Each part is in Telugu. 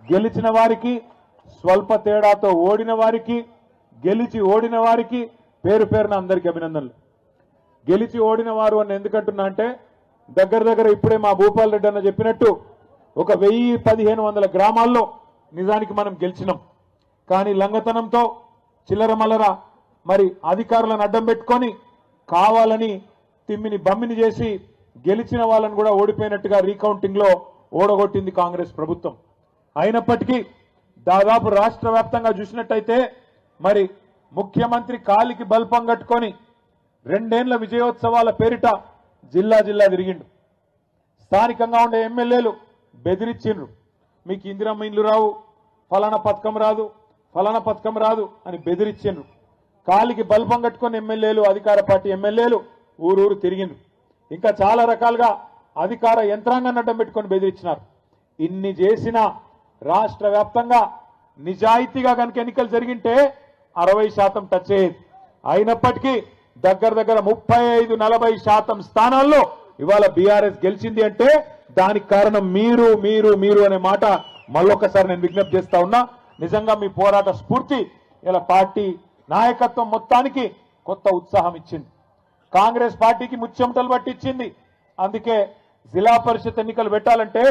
గెలిచిన వారికి, స్వల్ప తేడాతో ఓడిన వారికి, గెలిచి ఓడిన వారికి పేరు పేరున అందరికీ అభినందనలు. గెలిచి ఓడిన వారు అని ఎందుకంటున్నా అంటే దగ్గర ఇప్పుడే మా భూపాల్ రెడ్డి అన్న చెప్పినట్టు ఒక 1000-1500 గ్రామాల్లో నిజానికి మనం గెలిచినాం. కానీ లంగతనంతో చిల్లర మల్లర మరి అధికారులను అడ్డం పెట్టుకొని కావాలని తిమ్మిని బమ్మిని చేసి గెలిచిన వాళ్ళని కూడా ఓడిపోయినట్టుగా రీకౌంటింగ్ లో ఓడగొట్టింది కాంగ్రెస్ ప్రభుత్వం. అయినప్పటికీ దాదాపు రాష్ట్ర వ్యాప్తంగా చూసినట్టయితే మరి ముఖ్యమంత్రి కాలికి బల్పం కట్టుకొని 2 ఏళ్ల విజయోత్సవాల పేరిట జిల్లా తిరిగిండు. స్థానికంగా ఉండే ఎమ్మెల్యేలు బెదిరించిండ్రు. మీకు ఇందిరమ్మ ఇండ్లు రావు, ఫలానా పథకం రాదు అని బెదిరించిండ్రు. కాలికి బల్పం కట్టుకొని ఎమ్మెల్యేలు, అధికార పార్టీ ఎమ్మెల్యేలు ఊరూరు తిరిగిండ్రు. ఇంకా చాలా రకాలుగా అధికార యంత్రాంగాన్ని అడ్డం పెట్టుకొని బెదిరించినారు. ఇన్ని చేసినా రాష్ట్ర వ్యాప్తంగా నిజాయితీగా కనుక ఎన్నికలు జరిగింటే 60% టచ్ అయ్యేది. అయినప్పటికీ దగ్గర 35-40% స్థానాల్లో ఇవాళ బీఆర్ఎస్ గెలిచింది అంటే దానికి కారణం మీరు అనే మాట మళ్ళొక్కసారి నేను విజ్ఞప్తి చేస్తా ఉన్నా. నిజంగా మీ పోరాట స్ఫూర్తి ఇలా పార్టీ నాయకత్వం మొత్తానికి కొత్త ఉత్సాహం ఇచ్చింది. కాంగ్రెస్ పార్టీకి ముచ్చెమటలు పట్టించింది. అందుకే జిల్లా పరిషత్ ఎన్నికలు పెట్టాలంటే,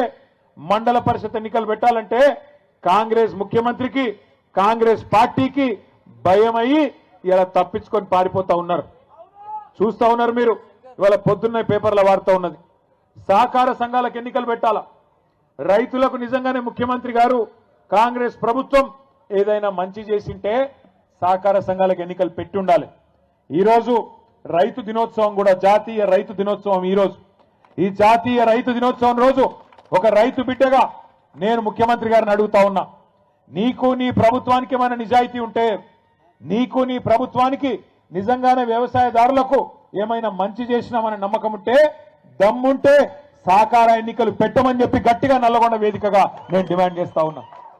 మండల పరిషత్ ఎన్నికలు పెట్టాలంటే కాంగ్రెస్ ముఖ్యమంత్రికి, కాంగ్రెస్ పార్టీకి భయమయ్యి ఇలా తప్పించుకొని పారిపోతా ఉన్నారు. చూస్తా ఉన్నారు మీరు. ఇవాళ పొద్దున్న పేపర్ల వార్త ఉన్నది. సహకార సంఘాలకు ఎన్నికలు పెట్టాలా, రైతులకు నిజంగానే ముఖ్యమంత్రి గారు కాంగ్రెస్ ప్రభుత్వం ఏదైనా మంచి చేసింటే సహకార సంఘాలకు ఎన్నికలు పెట్టి ఉండాలి. ఈరోజు రైతు దినోత్సవం కూడా, జాతీయ రైతు దినోత్సవం ఈరోజు. ఈ జాతీయ రైతు దినోత్సవం రోజు ఒక రైతు బిడ్డగా నేను ముఖ్యమంత్రి గారిని అడుగుతా ఉన్నా, నీకు నీ ప్రభుత్వానికి ఏమైనా నిజాయితీ ఉంటే, నీకు నీ ప్రభుత్వానికి నిజంగానే వ్యవసాయదారులకు ఏమైనా మంచి చేసినామనే నమ్మకం ఉంటే, దమ్ముంటే సహకార ఎన్నికలు పెట్టమని చెప్పి గట్టిగా నల్లగొండ వేదికగా నేను డిమాండ్ చేస్తా ఉన్నా.